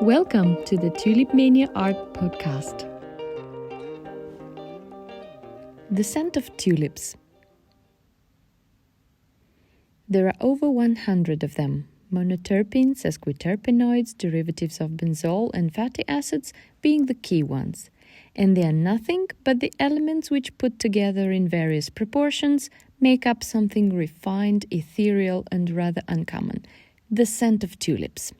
Welcome to the Tulipmania Art Podcast. The scent of tulips. There are over 100 of them, monoterpenes, sesquiterpenoids, derivatives of benzol and fatty acids being the key ones. And they are nothing but the elements which put together in various proportions make up something refined, ethereal and rather uncommon, the scent of tulips.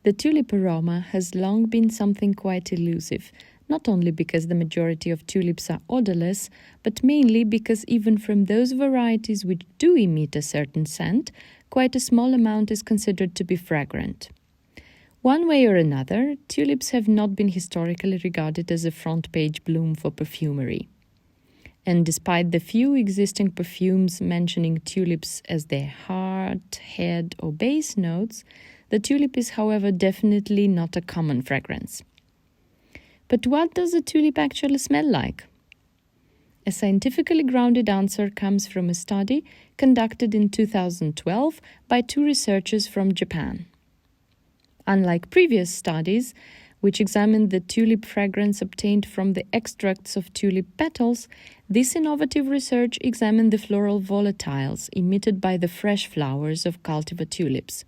The tulip aroma has long been something quite elusive, not only because the majority of tulips are odorless, but mainly because even from those varieties which do emit a certain scent, quite a small amount is considered to be fragrant. One way or another, tulips have not been historically regarded as a front-page bloom for perfumery. And despite the few existing perfumes mentioning tulips as their heart, head or base notes, the tulip is, however, definitely not a common fragrance. But what does a tulip actually smell like? A scientifically grounded answer comes from a study conducted in 2012 by two researchers from Japan. Unlike previous studies, which examined the tulip fragrance obtained from the extracts of tulip petals, this innovative research examined the floral volatiles emitted by the fresh flowers of cultivar tulips,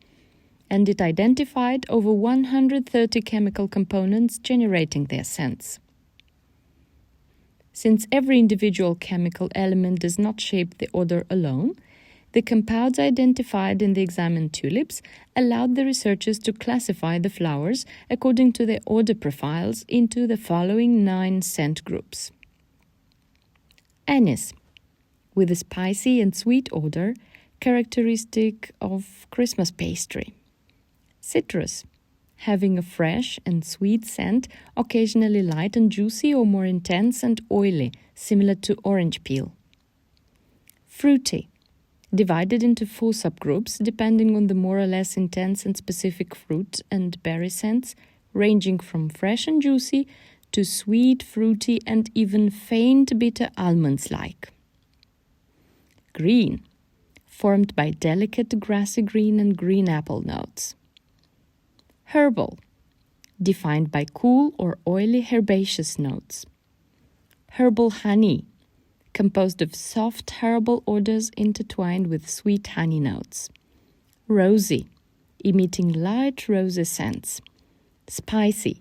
and it identified over 130 chemical components generating their scents. Since every individual chemical element does not shape the odor alone, the compounds identified in the examined tulips allowed the researchers to classify the flowers according to their odor profiles into the following 9 scent groups. Anise, with a spicy and sweet odor characteristic of Christmas pastry. Citrus, having a fresh and sweet scent, occasionally light and juicy or more intense and oily, similar to orange peel. Fruity, divided into 4 subgroups depending on the more or less intense and specific fruit and berry scents, ranging from fresh and juicy to sweet, fruity and even faint bitter almonds-like. Green, formed by delicate grassy green and green apple notes. Herbal, defined by cool or oily herbaceous notes. Herbal honey, composed of soft herbal odors intertwined with sweet honey notes. Rosy, emitting light rosy scents. Spicy,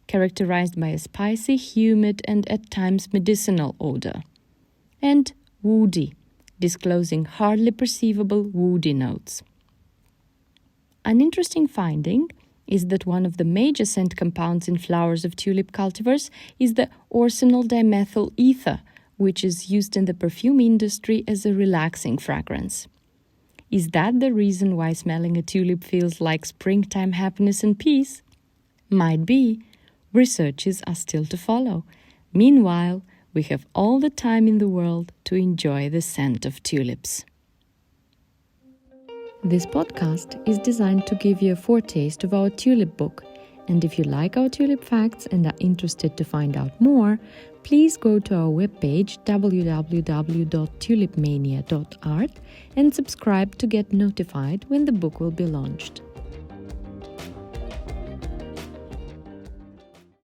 characterized by a spicy, humid and at times medicinal odor. And woody, disclosing hardly perceivable woody notes. An interesting finding is that one of the major scent compounds in flowers of tulip cultivars is the orsinyl dimethyl ether, which is used in the perfume industry as a relaxing fragrance. Is that the reason why smelling a tulip feels like springtime happiness and peace? Might be. Researches are still to follow. Meanwhile, we have all the time in the world to enjoy the scent of tulips. This podcast is designed to give you a foretaste of our tulip book, and if you like our tulip facts and are interested to find out more, please go to our webpage www.tulipmania.art and subscribe to get notified when the book will be launched.